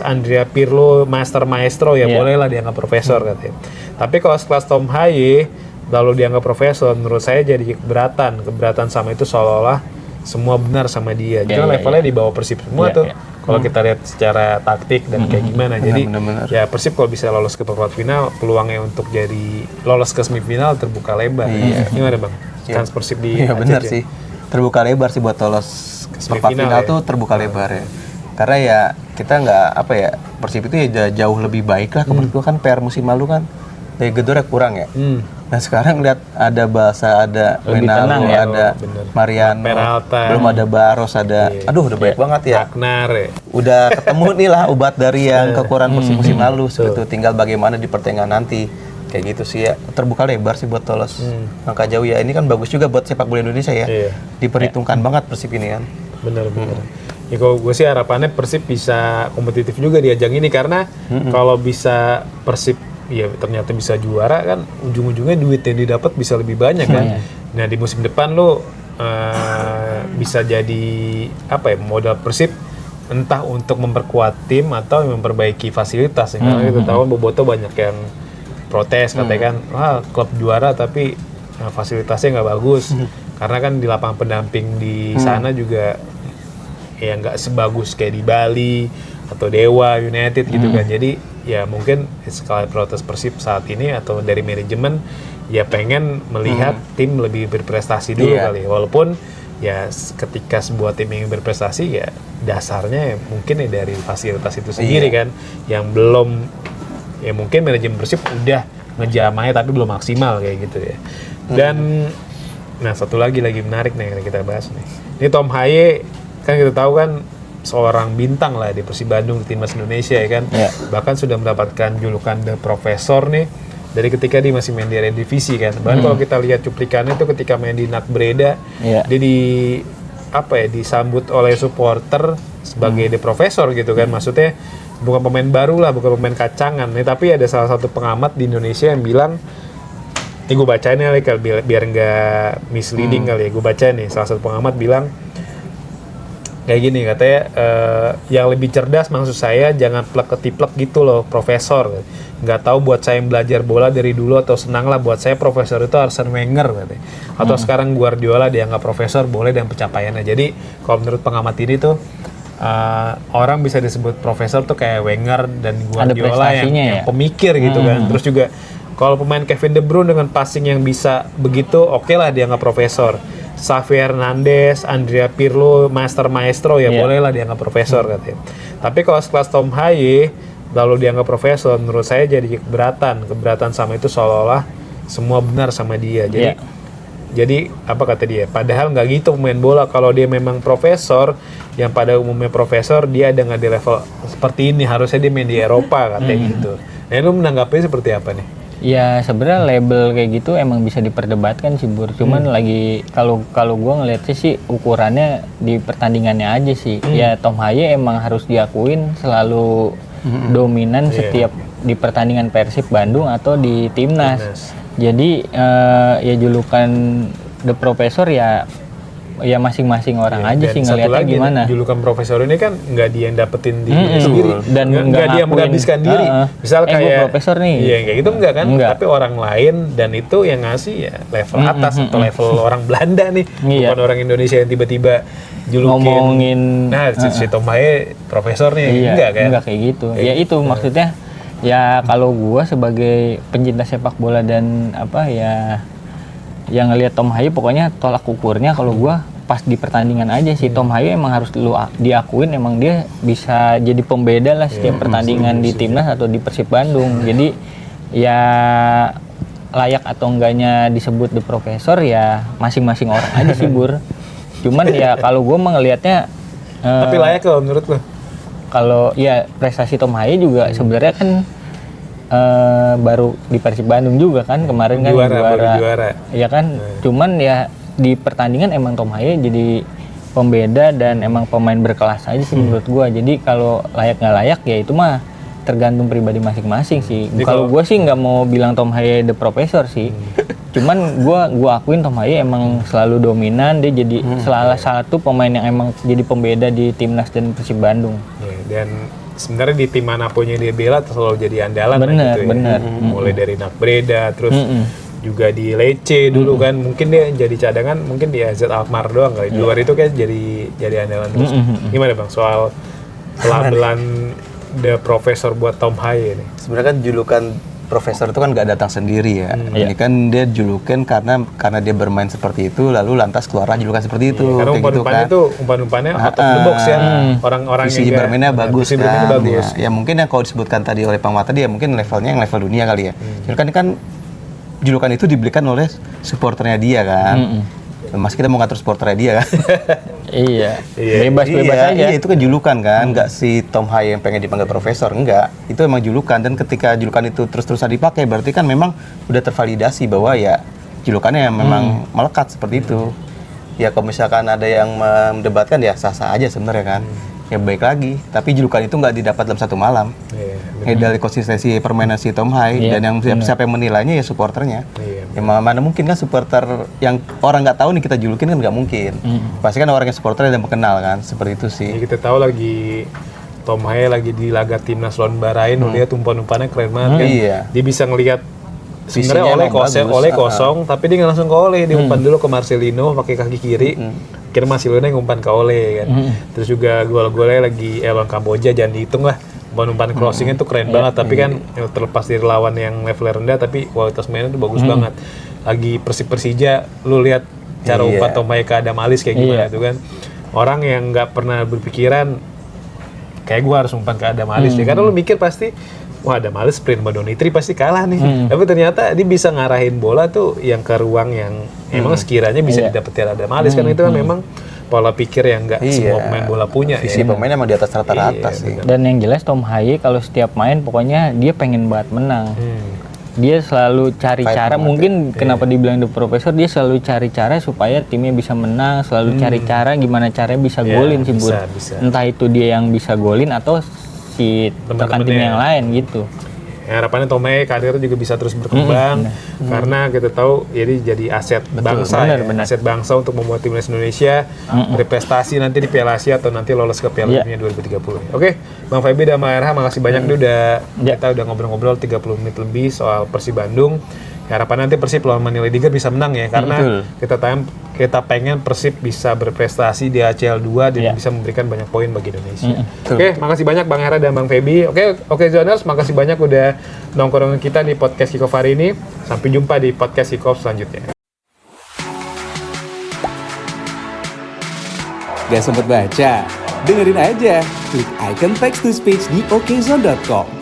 Andrea Pirlo, maestro ya bolehlah dianggap profesor katanya. Tapi kalau sekelas Tom Haye lalu dianggap profesor, menurut saya jadi keberatan sama itu seolah-olah semua benar sama dia. Jadi levelnya di bawah Persib semua tuh. Kalau kita lihat secara taktik dan kayak gimana. Jadi ya Persib kalau bisa lolos ke perempat final, peluangnya untuk jadi lolos ke semifinal terbuka lebar. Gimana Bang? Kans Persib di Iya benar sih. Terbuka lebar sih buat lolos ke perempat final tuh terbuka lebar ya. Karena ya kita Persib itu ya jauh lebih baik lah. Menurut gua kan PR musim lalu kan dari gedornya kurang ya. Nah sekarang lihat ada Balsa, ada Wenalo, ada Mariano, Peralta, belum ada Baros, ada udah baik banget ya. Ragnar ya. Udah ketemu nih lah obat dari yang kekurangan musim lalu. Seperti itu tinggal bagaimana di pertengahan nanti. Kayak gitu sih ya, terbuka lebar sih buat lolos angka jauh ya. Ini kan bagus juga buat sepak bola Indonesia ya. Diperhitungkan banget Persib ini kan. Benar. Ya kalau gue sih harapannya Persib bisa kompetitif juga di ajang ini, karena kalau bisa Persib ya ternyata bisa juara kan, ujung-ujungnya duit yang didapat bisa lebih banyak kan. Nah di musim depan lo bisa jadi modal Persib entah untuk memperkuat tim atau memperbaiki fasilitas ya. Karena kita tahu Boboto banyak yang protes katanya kan, klub juara tapi fasilitasnya nggak bagus. Karena kan di lapangan pendamping di sana juga ya nggak sebagus kayak di Bali atau Dewa United gitu kan. Jadi ya mungkin skala protes Persib saat ini atau dari manajemen ya pengen melihat tim lebih berprestasi dulu kali. Walaupun ya ketika sebuah tim yang berprestasi ya dasarnya ya mungkin ya dari fasilitas itu sendiri kan, yang belum ya mungkin manajemen Persib udah ngejamahnya tapi belum maksimal kayak gitu ya. Dan nah satu lagi menarik nih yang kita bahas nih. Ini Tom Haye kan kita tahu kan seorang bintang lah di Persib Bandung, di timnas Indonesia ya kan. Bahkan sudah mendapatkan julukan The Professor nih dari ketika dia masih main di Eredivisie kan. Bahkan kalau kita lihat cuplikannya itu ketika main di NAC Breda, dia disambut oleh supporter sebagai The Professor gitu kan. Maksudnya bukan pemain baru lah, bukan pemain kacangan nih, tapi ada salah satu pengamat di Indonesia yang bilang, ini gue bacain ya biar nggak misleading kali ya, gue baca nih, salah satu pengamat bilang kayak gini katanya, yang lebih cerdas maksud saya jangan plek-ketiplek gitu loh profesor, nggak tahu buat saya yang belajar bola dari dulu atau senang lah, buat saya profesor itu Arsene Wenger katanya, atau sekarang Guardiola dianggap profesor boleh dan pencapaiannya. Jadi kalau menurut pengamat ini tuh orang bisa disebut profesor tuh kayak Wenger dan Guardiola yang pemikir gitu kan. Terus juga kalau pemain Kevin De Bruyne dengan passing yang bisa begitu, oke lah dianggap profesor. Xavi Hernandez, Andrea Pirlo, maestro ya bolehlah dianggap profesor katanya. Tapi kalau sekelas Tom Haye lalu dianggap profesor, menurut saya jadi keberatan sama itu seolah-olah semua benar sama dia. Jadi apa kata dia? Padahal nggak gitu pemain bola. Kalau dia memang profesor, yang pada umumnya profesor, dia ada nggak di level seperti ini. Harusnya dia main di Eropa katanya gitu. Nah, lu menanggapinya seperti apa nih? Ya sebenarnya label kayak gitu emang bisa diperdebatkan sih Bur. Cuman lagi kalau gue ngeliatnya sih ukurannya di pertandingannya aja sih. Ya Tom Haye emang harus diakuin selalu dominan setiap di pertandingan Persib Bandung atau di timnas. Jadi ya julukan The Professor ya masing-masing orang aja sih ngelihatnya gimana. Julukan profesor ini kan nggak dia yang dapetin diri sendiri dan nggak dia menghabiskan diri. Misal kayak profesor nih. Iya kayak gitu enggak kan? Tapi orang lain dan itu yang ngasih ya level atas atau level orang Belanda nih, bukan orang Indonesia yang tiba-tiba julukin. Ngomongin si Tom Haye profesor nih enggak kan? Enggak kayak gitu. Ya itu maksudnya ya kalau gua sebagai pencinta sepak bola dan yang ngelihat Tom Haye pokoknya tolak ukurnya kalau gua pas di pertandingan aja sih. Tom Haye emang harus diakuin emang dia bisa jadi pembeda lah setiap pertandingan di timnas atau di Persib Bandung. Jadi ya layak atau enggaknya disebut The Professor ya masing-masing orang aja sih Bur. Cuman ya kalau gua ngelihatnya tapi layak kalau menurut lo? Kalau ya prestasi Tom Haye juga sebenarnya kan baru di Persib Bandung juga kan kemarin kan juara. Ya kan, cuman ya di pertandingan emang Tom Haye jadi pembeda dan emang pemain berkelas aja sih menurut gua. Jadi kalau layak nggak layak ya itu mah tergantung pribadi masing-masing sih. Kalau gua sih nggak mau bilang Tom Haye The Professor sih. Cuman gua akuin Tom Haye emang selalu dominan, dia jadi salah satu pemain yang emang jadi pembeda di timnas dan Persib Bandung. Dan sebenarnya di tim manapun yang dia bela selalu jadi andalan lah Bener, gitu ya. bener. Mulai dari Nakbreda, terus juga di Lecce dulu kan, mungkin dia jadi cadangan, mungkin di AZ Alkmaar doang kali. Di luar itu kan jadi andalan terus. Gimana Bang soal pelabelan The Professor buat Tom Haye nih? Sebenarnya kan julukan profesor itu kan nggak datang sendiri ya. Ini kan dia julukan karena dia bermain seperti itu, lalu lantas keluarlah julukan seperti itu. Karena kayak gitu umpan-umpannya kan. itu umpan-umpannya out of the box ya. Orang-orang Visi yang bermainnya bagus visi bermainnya kan. bagus. Ya mungkin yang kalau disebutkan tadi oleh Bang Mata dia mungkin levelnya yang level dunia kali ya. Kan julukan itu diberikan oleh supporternya dia kan. Mas kita mau ngatur supporternya dia kan. Iya. Bebas-bebas aja. Iya, itu kan julukan kan, nggak si Tom Haye yang pengen dipanggil profesor, enggak. Itu emang julukan, dan ketika julukan itu terus-terusan dipakai, berarti kan memang udah tervalidasi bahwa ya julukannya memang melekat seperti itu. Ya kalau misalkan ada yang mendebatkan ya sah-sah aja sebenarnya kan. Ya baik lagi, tapi julukan itu nggak didapat dalam satu malam. Dari konsistensi permainan si Tom Haye, dan yang siapa yang menilainya ya supporternya. Ya mana mungkin kan supporter yang orang nggak tahu nih kita julukin kan nggak mungkin. Pasti kan orang yang supporter yang kenal kan, seperti itu sih. Jadi kita tahu lagi Tom Haye lagi di laga timnas lawan Bahrain, lihat umpan-umpannya keren banget kan. Iya. Dia bisa ngelihat Visinya sebenarnya oleh kosong, tapi dia nggak langsung ke Oleh, dia umpan dulu ke Marcelino pakai kaki kiri. Kira Marcelino yang umpan ke Oleh kan. Terus juga gol-golnya lagi lawan Kamboja, jangan dihitung lah. Umpan crossingnya tuh keren banget, tapi kan terlepas dari lawan yang level rendah, tapi kualitas mainnya tuh bagus banget. Lagi Persija, lu lihat cara umpan Tom Haye ke Adam Alis kayak gimana tuh kan. Orang yang nggak pernah berpikiran kayak gua harus umpan ke Adam Alis ya, karena lu mikir pasti wah Adam Alis sprint sama Donitri pasti kalah nih. Tapi ternyata dia bisa ngarahin bola tuh yang ke ruang yang emang sekiranya bisa didapetin Adam Alis kan, itu kan memang pola pikir yang nggak semua pemain bola punya. Visi pemain emang di atas rata-rata sih. Dan yang jelas Tom Haye kalau setiap main pokoknya dia pengen banget menang. Dia selalu cari cara, mungkin kenapa dibilang The Professor, dia selalu cari cara supaya timnya bisa menang, selalu cari cara gimana caranya bisa golin sih Bud. Entah itu dia yang bisa golin atau si rekan tim yang lain gitu. Ya, harapannya Tom Haye karirnya juga bisa terus berkembang, karena kita tahu jadi aset bangsa, aset bangsa untuk membuat timnas Indonesia berprestasi nanti di Piala Asia atau nanti lolos ke Piala Dunia 2030. Oke, Bang Feby dan Bang Erha, makasih banyak kita udah ngobrol-ngobrol 30 menit lebih soal Persib Bandung. Ya, harapan nanti Persib lawan Manila Tiger bisa menang ya, karena kita pengen Persib bisa berprestasi di ACL 2 dan bisa memberikan banyak poin bagi Indonesia. Oke, makasih banyak Bang Hera dan Bang Feby. Oke Zoners, makasih banyak udah nongkrong kita di podcast Kickoff hari ini. Sampai jumpa di podcast Kickoff selanjutnya. Gak sempet baca? Dengerin aja, klik icon text to speech di okezone.com.